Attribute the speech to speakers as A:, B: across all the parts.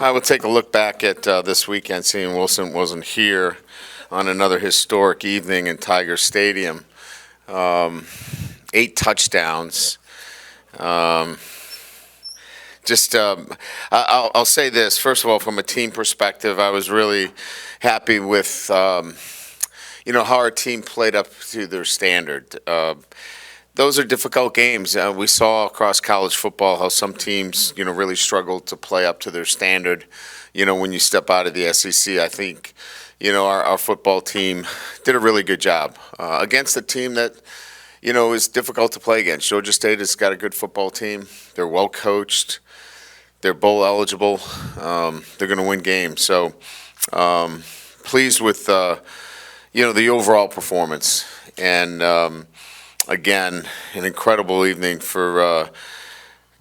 A: I would take a look back at this weekend, seeing Wilson wasn't here on another historic evening in Tiger Stadium. 8 touchdowns. I'll say this. First of all, from a team perspective, I was really happy with, how our team played up to their standard. Those are difficult games. We saw across college football how some teams, really struggled to play up to their standard. When you step out of the SEC, I think, our football team did a really good job against a team that, is difficult to play against. Georgia State has got a good football team. They're well coached. They're bowl eligible. They're going to win games. So pleased with, the overall performance. And again, an incredible evening for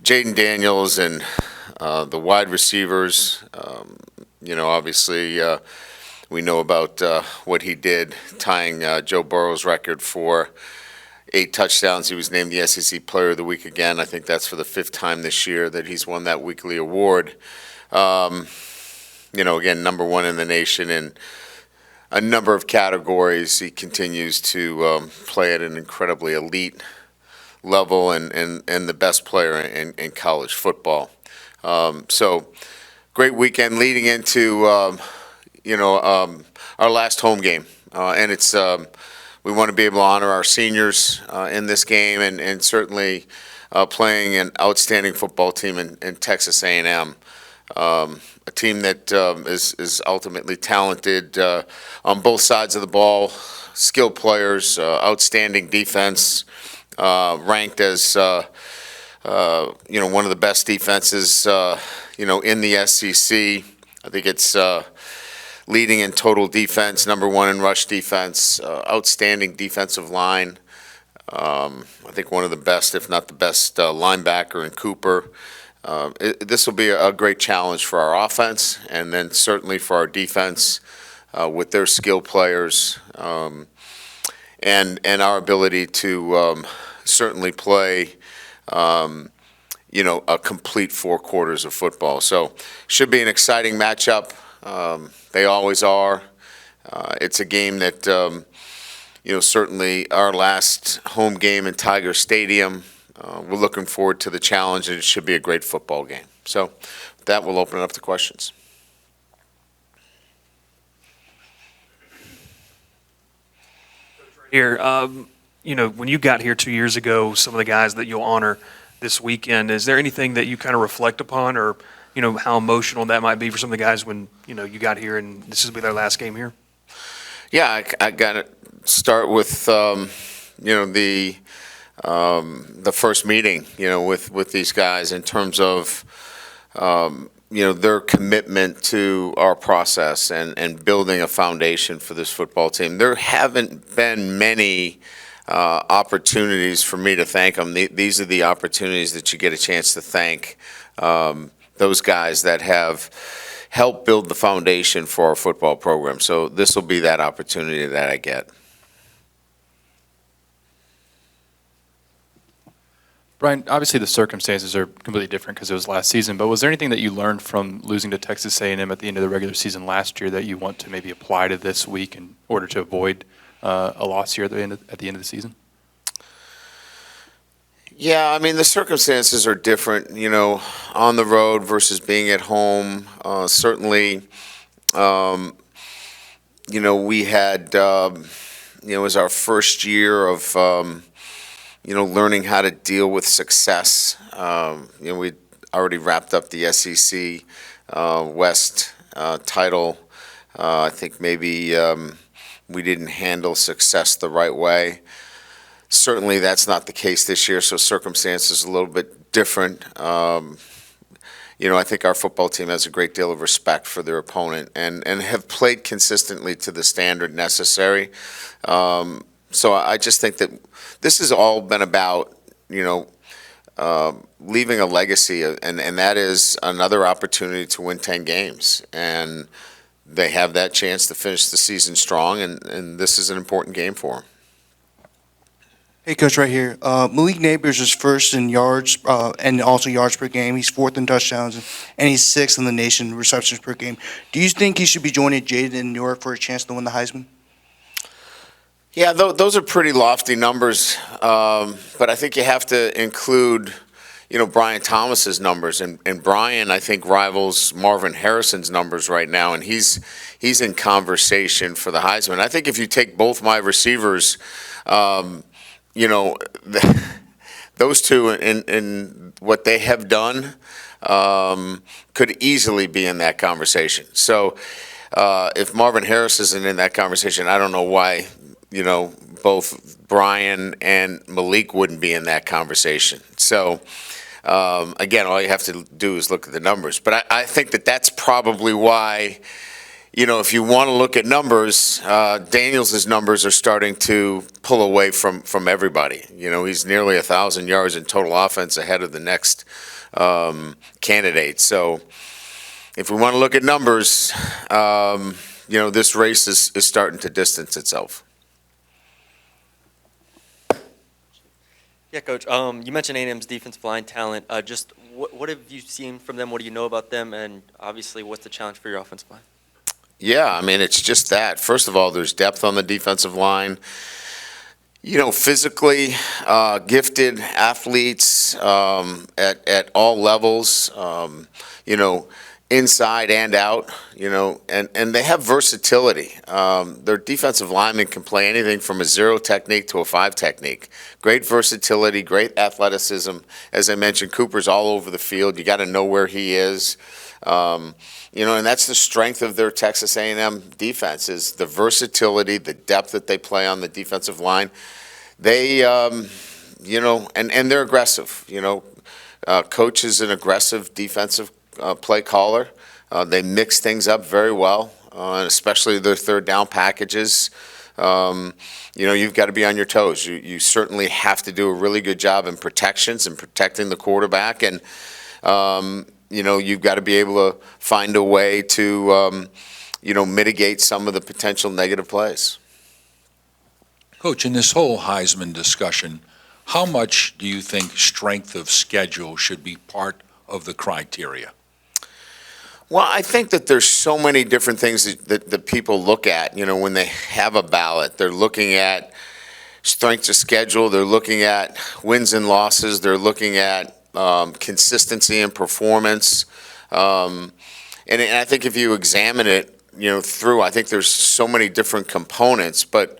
A: Jayden Daniels and the wide receivers. Obviously we know about what he did, tying Joe Burrow's record for 8 touchdowns. He was named the SEC Player of the Week again. I think that's for the 5th time this year that he's won that weekly award. Again, #1 in the nation in a number of categories. He continues to play at an incredibly elite level and the best player in college football. So great weekend leading into, our last home game. And it's we want to be able to honor our seniors in this game and certainly playing an outstanding football team in Texas A&M. A team that is ultimately talented on both sides of the ball, skilled players, outstanding defense, ranked as one of the best defenses in the SEC. I think it's leading in total defense, #1 in rush defense, outstanding defensive line. I think one of the best, if not the best, linebacker in Cooper. This will be a great challenge for our offense, and then certainly for our defense with their skill players and our ability to certainly play, a complete 4 quarters of football. So should be an exciting matchup. They always are. It's a game that, certainly our last home game in Tiger Stadium. We're looking forward to the challenge, and it should be a great football game. So with that, we'll open it up to questions.
B: Here, when you got here 2 years ago, some of the guys that you'll honor this weekend, is there anything that you kind of reflect upon, or how emotional that might be for some of the guys when you got here and this will be their last game here?
A: Yeah, I got to start with the first meeting with these guys in terms of their commitment to our process and building a foundation for this football team. There haven't been many opportunities for me to thank them. These are the opportunities that you get a chance to thank those guys that have helped build the foundation for our football program. So this will be that opportunity that I get.
C: Brian, obviously the circumstances are completely different because it was last season, but was there anything that you learned from losing to Texas A&M at the end of the regular season last year that you want to maybe apply to this week in order to avoid a loss here at the end of the season?
A: Yeah, I mean, the circumstances are different, on the road versus being at home. Certainly, we had, it was our first year of, learning how to deal with success. We'd already wrapped up the SEC West title. I think maybe we didn't handle success the right way. Certainly that's not the case this year, so circumstances a little bit different. I think our football team has a great deal of respect for their opponent and have played consistently to the standard necessary. So I just think that this has all been about, leaving a legacy, and that is another opportunity to win 10 games. And they have that chance to finish the season strong, and this is an important game for them.
D: Hey, Coach, right here. Malik Neighbors is first in yards and also yards per game. He's fourth in touchdowns, and he's sixth in the nation in receptions per game. Do you think he should be joining Jayden in New York for a chance to win the Heisman?
A: Yeah, those are pretty lofty numbers, but I think you have to include, Brian Thomas's numbers, and Brian, I think, rivals Marvin Harrison's numbers right now, and he's in conversation for the Heisman. I think if you take both my receivers, those two in what they have done could easily be in that conversation. So if Marvin Harris isn't in that conversation, I don't know why, both Brian and Malik wouldn't be in that conversation. So again, all you have to do is look at the numbers. But I think that's probably why, if you want to look at numbers, Daniels' numbers are starting to pull away from everybody. He's nearly 1,000 yards in total offense ahead of the next candidate. So if we want to look at numbers, this race is starting to distance itself.
E: Yeah, Coach. You mentioned A&M's defensive line talent. Just what have you seen from them? What do you know about them? And obviously, what's the challenge for your offensive line?
A: Yeah, I mean, it's just that. First of all, there's depth on the defensive line. Physically gifted athletes at all levels, inside and out, and they have versatility. Their defensive linemen can play anything from a 0 technique to a 5 technique. Great versatility, great athleticism. As I mentioned, Cooper's all over the field. You got to know where he is. And that's the strength of their Texas A&M defense is the versatility, the depth that they play on the defensive line. They, and they're aggressive. Coach is an aggressive defensive play caller. They mix things up very well, and especially their third down packages. You've got to be on your toes. You certainly have to do a really good job in protections and protecting the quarterback, and you've got to be able to find a way to, mitigate some of the potential negative plays.
F: Coach, in this whole Heisman discussion, how much do you think strength of schedule should be part of the criteria?
A: Well, I think that there's so many different things that people look at, when they have a ballot. They're looking at strength of schedule. They're looking at wins and losses. They're looking at consistency and performance. And I think if you examine it, through, I think there's so many different components. But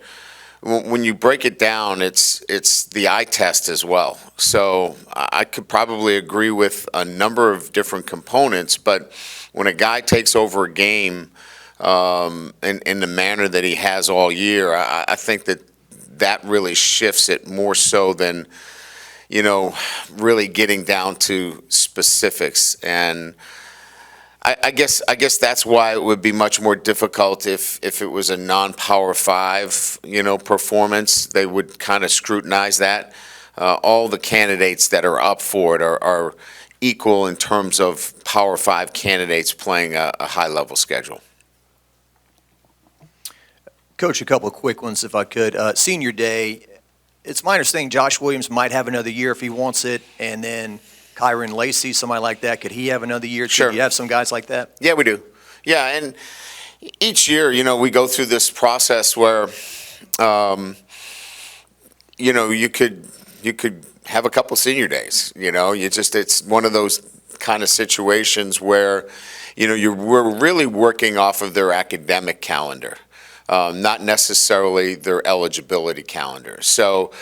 A: when you break it down, it's the eye test as well. So I could probably agree with a number of different components. But when a guy takes over a game in the manner that he has all year, I think that really shifts it more so than really getting down to specifics. And I guess that's why it would be much more difficult if it was a non-Power 5, performance. They would kind of scrutinize that. All the candidates that are up for it are equal in terms of Power 5 candidates playing a high-level schedule.
G: Coach, a couple of quick ones if I could. Senior day, it's my understanding Josh Williams might have another year if he wants it, and then Kyron Lacey, somebody like that, could he have another year?
A: Sure.
G: Do you have some guys like that?
A: Yeah, we do. Yeah, and each year, we go through this process where, you could have a couple senior days. It's one of those kind of situations where, we're really working off of their academic calendar. Not necessarily their eligibility calendar. So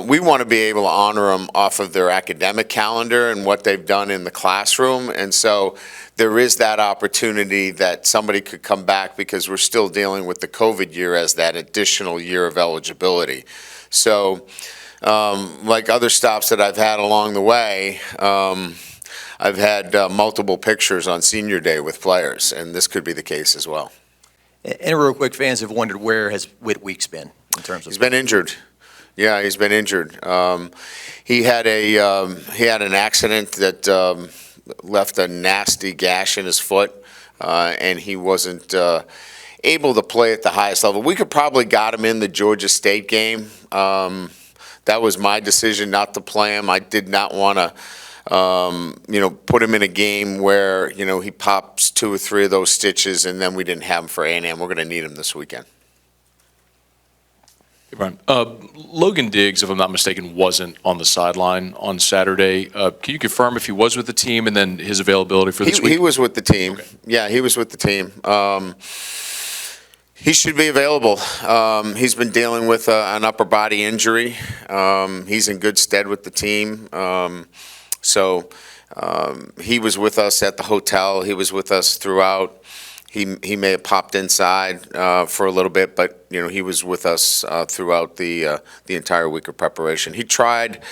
A: we want to be able to honor them off of their academic calendar and what they've done in the classroom. And so there is that opportunity that somebody could come back because we're still dealing with the COVID year as that additional year of eligibility. So like other stops that I've had along the way, I've had multiple pictures on senior day with players, and this could be the case as well.
G: And real quick, fans have wondered where has Whit Weeks been in terms of.
A: He's been injured. Yeah, he's been injured. He had an accident that left a nasty gash in his foot, and he wasn't able to play at the highest level. We could probably got him in the Georgia State game. That was my decision not to play him. I did not want to, put him in a game where, he pops 2 or 3 of those stitches and then we didn't have him for A&M. We're going to need him this weekend.
H: Hey, Brian. Logan Diggs, if I'm not mistaken, wasn't on the sideline on Saturday. Can you confirm if he was with the team and then his availability for this week?
A: He was with the team.
H: Okay.
A: Yeah, he was with the team. He should be available. He's been dealing with an upper body injury. He's in good stead with the team. He was with us at the hotel. He was with us throughout. He may have popped inside for a little bit, but he was with us throughout the entire week of preparation. He tried,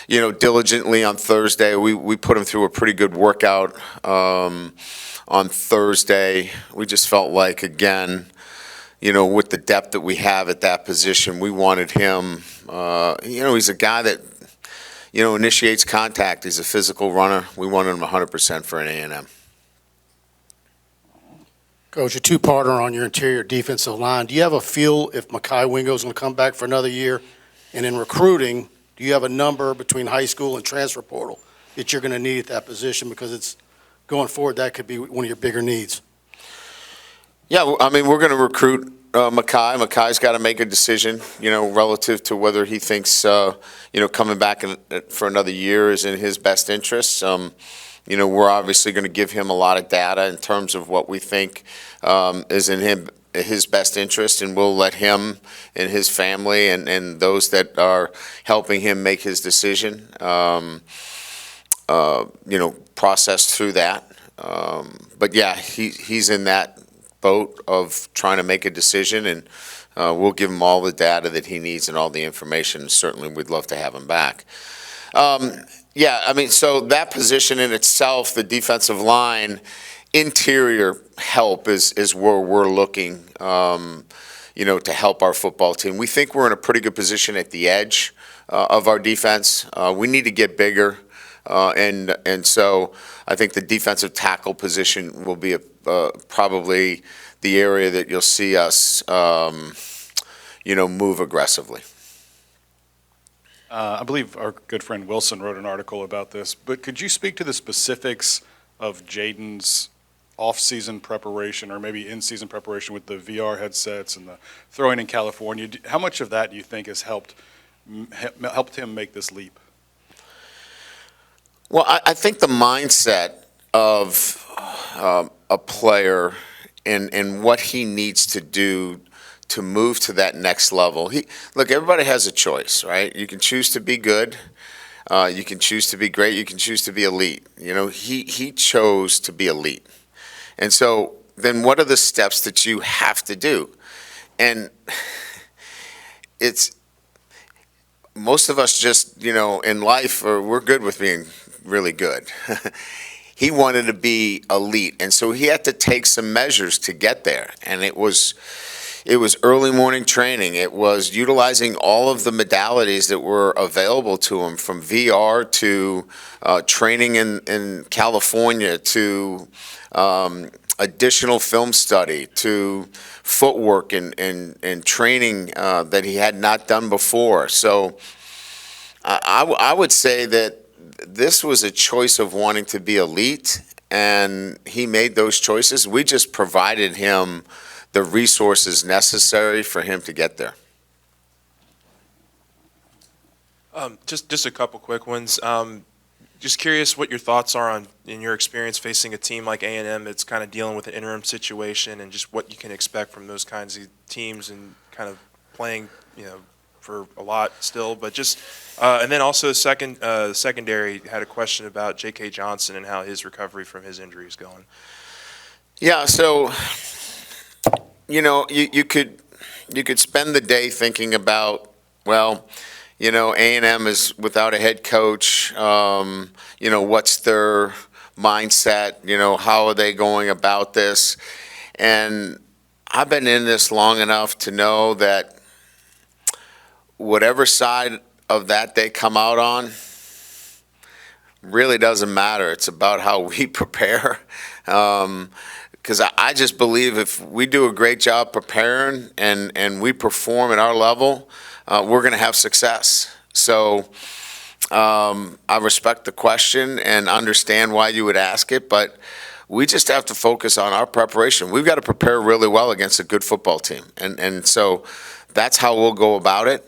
A: diligently on Thursday. We put him through a pretty good workout on Thursday. We just felt like, again, with the depth that we have at that position, we wanted him. He's a guy that initiates contact. He's a physical runner. We wanted him 100% for an A&M.
I: Coach, a two-parter on your interior defensive line. Do you have a feel if Mekhi Wingo's going to come back for another year? And in recruiting, do you have a number between high school and transfer portal that you're going to need at that position? Because it's going forward, that could be one of your bigger needs.
A: Yeah, we're going to recruit Mekhi. Mekhi's got to make a decision, relative to whether he thinks, coming back for another year is in his best interests. We're obviously going to give him a lot of data in terms of what we think is in his best interest, and we'll let him and his family and those that are helping him make his decision, process through that. But yeah, he's in that boat of trying to make a decision, and we'll give him all the data that he needs and all the information. Certainly, we'd love to have him back. So that position in itself, the defensive line, interior help is where we're looking, to help our football team. We think we're in a pretty good position at the edge of our defense. We need to get bigger, and so I think the defensive tackle position will be probably the area that you'll see us, move aggressively.
J: I believe our good friend Wilson wrote an article about this, but could you speak to the specifics of Jayden's off-season preparation or maybe in-season preparation with the VR headsets and the throwing in California? How much of that do you think has helped him make this leap?
A: Well, I think the mindset of a player and what he needs to do to move to that next level. Look, everybody has a choice, right? You can choose to be good. You can choose to be great. You can choose to be elite. He chose to be elite. And so then what are the steps that you have to do? And it's most of us just, in life, we're good with being really good. He wanted to be elite, and so he had to take some measures to get there. And it was early morning training. It was utilizing all of the modalities that were available to him, from VR to training in California to additional film study to footwork and training that he had not done before. So I would say that this was a choice of wanting to be elite, and he made those choices. We just provided him the resources necessary for him to get there.
K: Just a couple quick ones. Just curious what your thoughts are on, in your experience, facing a team like A&M that's kind of dealing with an interim situation, and just what you can expect from those kinds of teams and kind of playing, for a lot still. But just and then also secondary had a question about J.K. Johnson and how his recovery from his injury is going.
A: Yeah, so you could spend the day thinking about, well, A&M is without a head coach. What's their mindset? How are they going about this? And I've been in this long enough to know that whatever side of that they come out on really doesn't matter. It's about how we prepare. Because I just believe if we do a great job preparing and we perform at our level, we're going to have success. So I respect the question and understand why you would ask it, but we just have to focus on our preparation. We've got to prepare really well against a good football team, and so that's how we'll go about it.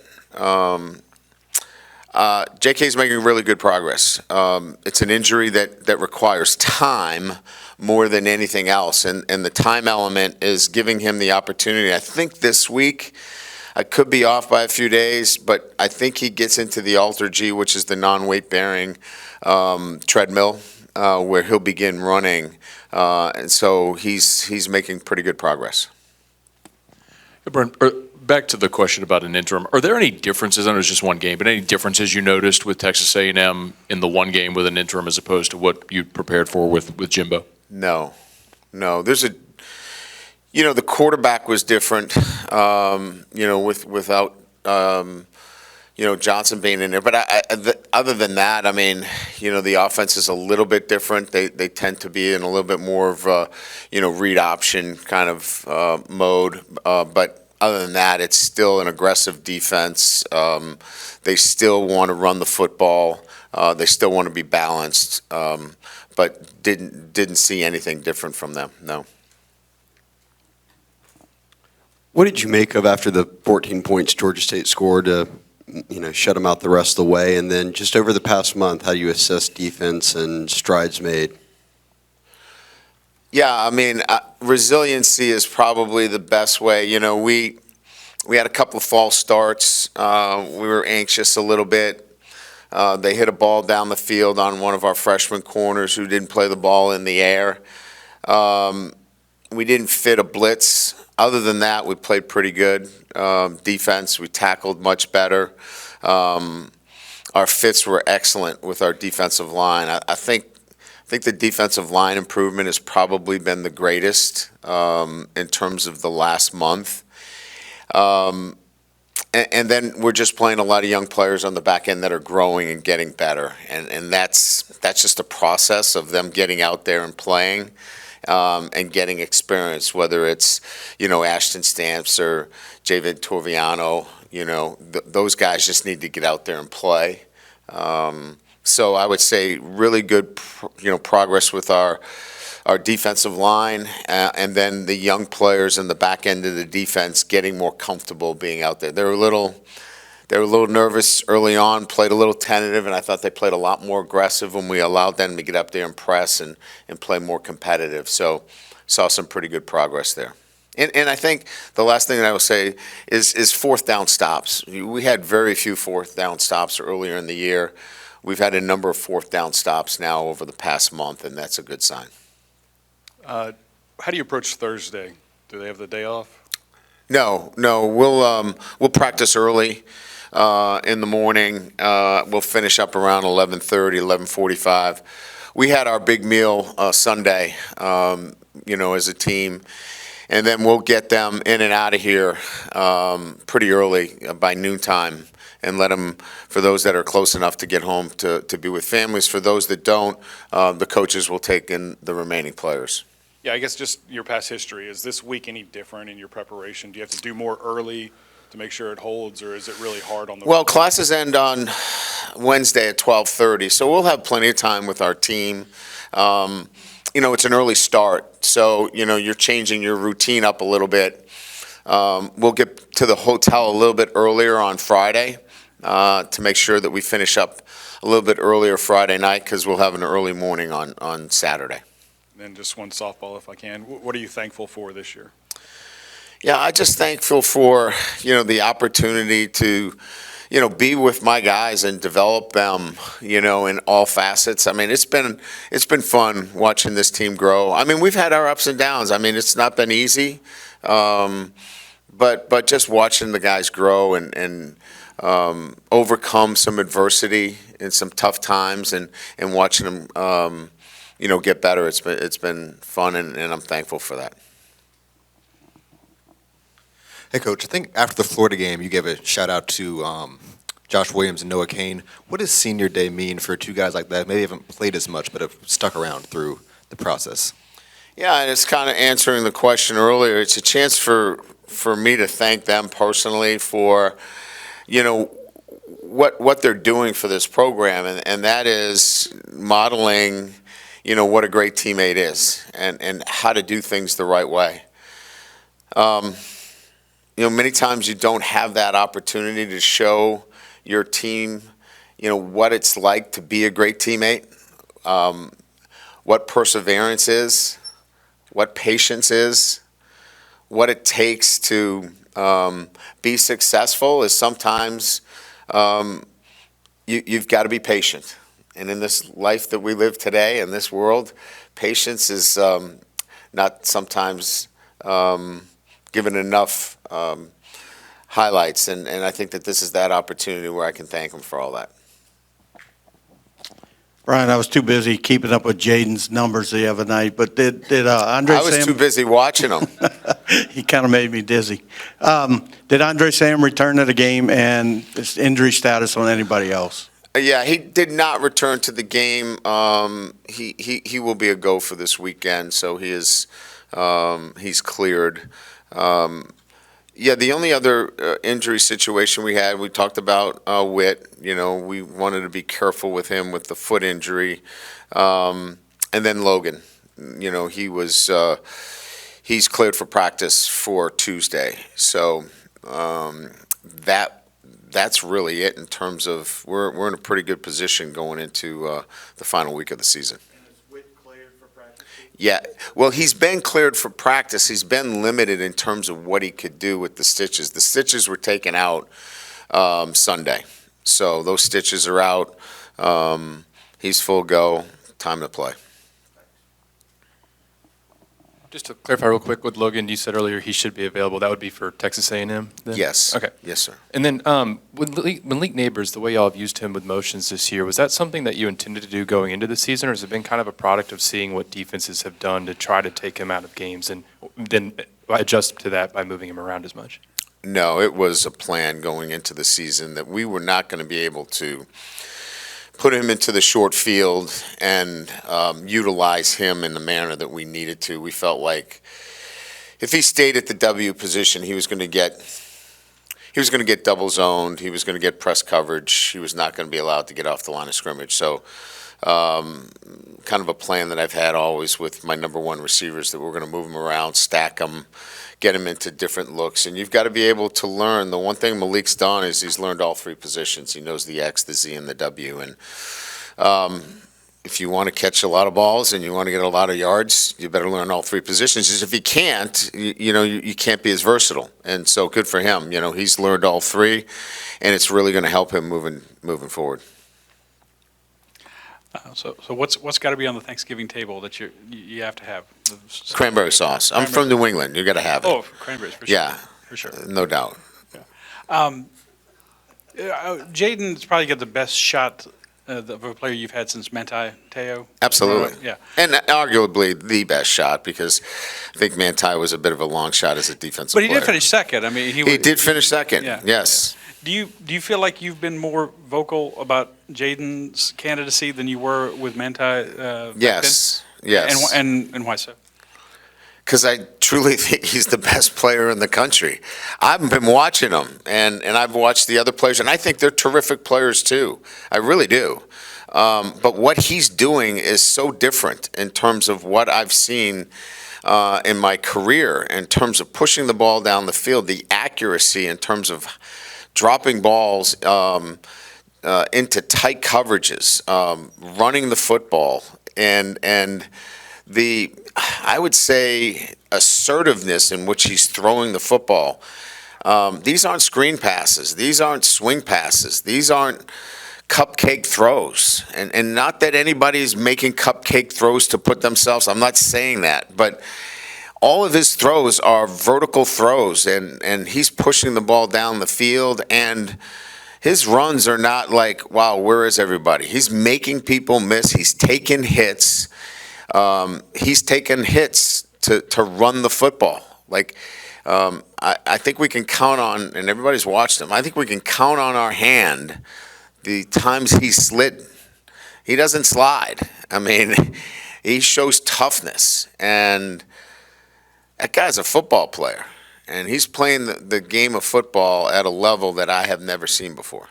A: JK is making really good progress. It's an injury that requires time more than anything else, and the time element is giving him the opportunity. I think this week, I could be off by a few days, but I think he gets into the Alter G, which is the non-weight bearing treadmill, where he'll begin running, and so he's making pretty good progress.
H: Brent, back to the question about an interim. Are there any differences? I know it's just one game, but any differences you noticed with Texas A&M in the one game with an interim as opposed to what you prepared for with Jimbo?
A: No. There's the quarterback was different, without, Johnson being in there. But other than that, I mean, the offense is a little bit different. They tend to be in a little bit more of read option kind of mode. But other than that, it's still an aggressive defense. They still want to run the football. They still want to be balanced. But didn't see anything different from them. No.
L: What did you make of after the 14 points Georgia State scored to, shut them out the rest of the way? And then just over the past month, how do you assess defense and strides made?
A: Yeah, I mean, resiliency is probably the best way. We had a couple of false starts. We were anxious a little bit. They hit a ball down the field on one of our freshman corners who didn't play the ball in the air. We didn't fit a blitz. Other than that, we played pretty good defense. We tackled much better. Our fits were excellent with our defensive line. I think the defensive line improvement has probably been the greatest in terms of the last month. And then we're just playing a lot of young players on the back end that are growing and getting better. And that's just a process of them getting out there and playing. And getting experience, whether it's, Ashton Stamps or Jayden Torviano, those guys just need to get out there and play. So I would say really good, progress with our defensive line, and then the young players in the back end of the defense getting more comfortable being out there. They were a little nervous early on, played a little tentative, and I thought they played a lot more aggressive when we allowed them to get up there and press and play more competitive. So saw some pretty good progress there. And I think the last thing that I will say is fourth down stops. We had very few fourth down stops earlier in the year. We've had a number of fourth down stops now over the past month, and that's a good sign.
J: How do you approach Thursday? Do they have the day off?
A: No. We'll practice early. In the morning. We'll finish up around 11:30, 11:45. We had our big meal Sunday, as a team, and then we'll get them in and out of here pretty early by noontime and let them, for those that are close enough to get home to be with families. For those that don't, the coaches will take in the remaining players.
J: Yeah, I guess just your past history. Is this week any different in your preparation? Do you have to do more early to make sure it holds, or is it really hard on the?
A: Well, classes end on Wednesday at 12:30, so we'll have plenty of time with our team. It's an early start, so you're changing your routine up a little bit. We'll get to the hotel a little bit earlier on Friday to make sure that we finish up a little bit earlier Friday night, because we'll have an early morning on Saturday.
J: And then just one softball, if I can. What are you thankful for this year?
A: Yeah, I just thankful for, the opportunity to, be with my guys and develop them, in all facets. I mean, it's been fun watching this team grow. I mean, we've had our ups and downs. I mean, it's not been easy, but just watching the guys grow and overcome some adversity and some tough times and watching them, get better. It's been fun, and I'm thankful for that.
M: Hey, Coach, I think after the Florida game, you gave a shout-out to Josh Williams and Noah Kane. What does senior day mean for two guys like that? Maybe haven't played as much, but have stuck around through the process.
A: Yeah, and it's kind of answering the question earlier. It's a chance for me to thank them personally for, what they're doing for this program, and that is modeling, what a great teammate is and how to do things the right way. Many times you don't have that opportunity to show your team, what it's like to be a great teammate, what perseverance is, what patience is, what it takes to be successful is sometimes you've got to be patient. And in this life that we live today, in this world, patience is not sometimes given enough highlights. And I think that this is that opportunity where I can thank him for all that.
N: Brian, I was too busy keeping up with Jayden's numbers the other night, but did Andre Sam...
A: I was too busy watching him.
N: He kind of made me dizzy. Did Andre Sam return to the game, and his injury status on anybody else?
A: Yeah, he did not return to the game. He will be a go for this weekend, so he's cleared. Yeah, the only other injury situation we had, we talked about Witt. We wanted to be careful with him with the foot injury, and then Logan. He's cleared for practice for Tuesday. So that's really it in terms of we're in a pretty good position going into the final week of the season. Yeah, well, he's been cleared for practice. He's been limited in terms of what he could do with the stitches. The stitches were taken out Sunday, so those stitches are out. He's full go, time to play.
C: Just to clarify real quick with Logan, you said earlier he should be available. That would be for Texas A&M then?
A: Yes.
C: Okay.
A: Yes, sir.
C: And then when Malik Neighbors, the way y'all have used him with motions this year, was that something that you intended to do going into the season, or has it been kind of a product of seeing what defenses have done to try to take him out of games and then adjust to that by moving him around as much?
A: No, it was a plan going into the season that we were not going to be able to put him into the short field and utilize him in the manner that we needed to. We felt like if he stayed at the W position, he was going to get double zoned. He was going to get press coverage. He was not going to be allowed to get off the line of scrimmage. So kind of a plan that I've had always with my number one receivers, that we're going to move him around, stack him, get him into different looks. And you've got to be able to learn. The one thing Malik's done is he's learned all three positions. He knows the X, the Z, and the W. And if you want to catch a lot of balls and you want to get a lot of yards, you better learn all three positions. Because if you can't, you can't be as versatile. And so good for him. He's learned all three, and it's really going to help him moving forward.
O: So what's got to be on the Thanksgiving table that you have to have?
A: Cranberry sauce. I'm from New England. You got to have it.
O: Oh, cranberries for sure.
A: Yeah,
O: for sure,
A: no doubt.
O: Yeah. Jayden's probably got the best shot of a player you've had since Manti Te'o.
A: Absolutely.
O: Yeah.
A: And arguably the best shot, because I think Manti was a bit of a long shot as a defensive player.
O: But he did finish second. I mean,
A: he did finish second.
O: Yeah.
A: Yes.
O: Yeah. Do you feel like you've been more vocal about Jayden's candidacy than you were with Manti?
A: Yes. Yes.
O: And why so?
A: Because I truly think he's the best player in the country. I've been watching him, and I've watched the other players, and I think they're terrific players too. I really do. But what he's doing is so different in terms of what I've seen in my career, in terms of pushing the ball down the field, the accuracy in terms of dropping balls into tight coverages, running the football, and the, I would say, assertiveness in which he's throwing the football. These aren't screen passes. These aren't swing passes. These aren't cupcake throws. And not that anybody's making cupcake throws to put themselves, I'm not saying that, but all of his throws are vertical throws, and he's pushing the ball down the field, and his runs are not like, wow, where is everybody? He's making people miss. He's taking hits. He's taken hits to run the football. Like, I think we can count on, and everybody's watched him, I think we can count on our hand the times he slid. He doesn't slide. I mean, he shows toughness, and that guy's a football player, and he's playing the game of football at a level that I have never seen before.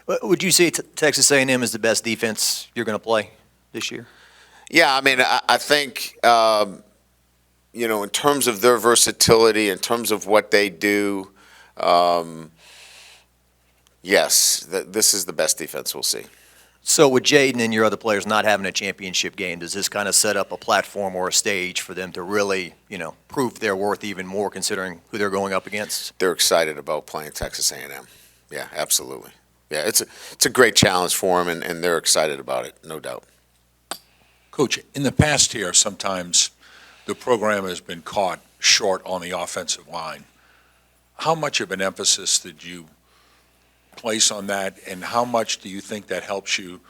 G: Would you say Texas A&M is the best defense you're going to play this year?
A: Yeah, I mean, I think, in terms of their versatility, in terms of what they do, yes, this is the best defense we'll see.
G: So with Jayden and your other players not having a championship game, does this kind of set up a platform or a stage for them to really, prove their worth even more considering who they're going up against?
A: They're excited about playing Texas A&M. Yeah, absolutely. Yeah, it's a great challenge for them, and they're excited about it, no doubt.
F: Coach, in the past here, sometimes the program has been caught short on the offensive line. How much of an emphasis did you place on that, and how much do you think that helps you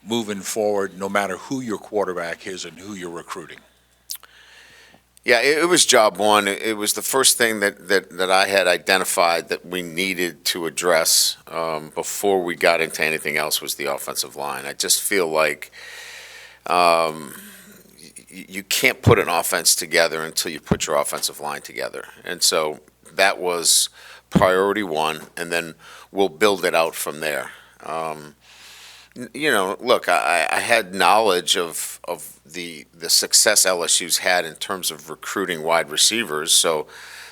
F: moving forward, no matter who your quarterback is and who you're recruiting?
A: Yeah, it was job one. It was the first thing that I had identified that we needed to address before we got into anything else was the offensive line. I just feel like you can't put an offense together until you put your offensive line together. And so that was priority one, and then we'll build it out from there. Look, I had knowledge of the success LSU's had in terms of recruiting wide receivers, so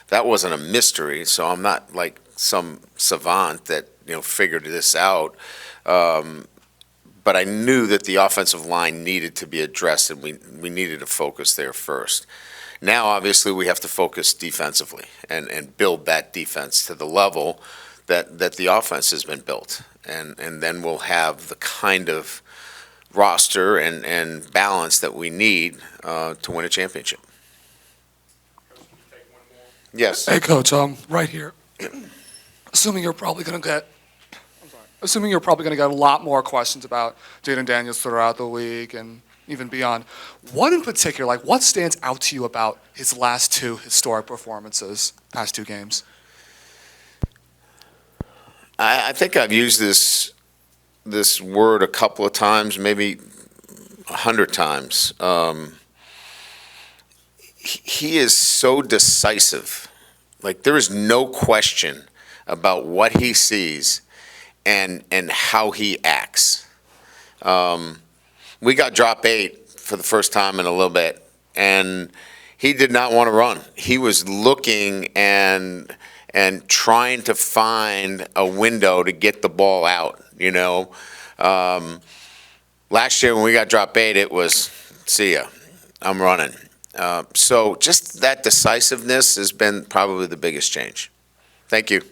A: that wasn't a mystery. So I'm not like some savant that figured this out. But I knew that the offensive line needed to be addressed, and we needed to focus there first. Now, obviously, we have to focus defensively and build that defense to the level that the offense has been built. And then we'll have the kind of roster and balance that we need to win a championship. Yes.
P: Hey, Coach, right here. Assuming you're probably going to get a lot more questions about Jayden Daniels throughout the week and even beyond. What in particular, what stands out to you about his last two historic performances, past two games?
A: I think I've used this word a couple of times, maybe 100 times. He is so decisive. Like, there is no question about what he sees and how he acts. We got drop 8 for the first time in a little bit, and he did not want to run. He was looking and trying to find a window to get the ball out, Last year when we got drop 8, it was, see ya, I'm running. So just that decisiveness has been probably the biggest change. Thank you.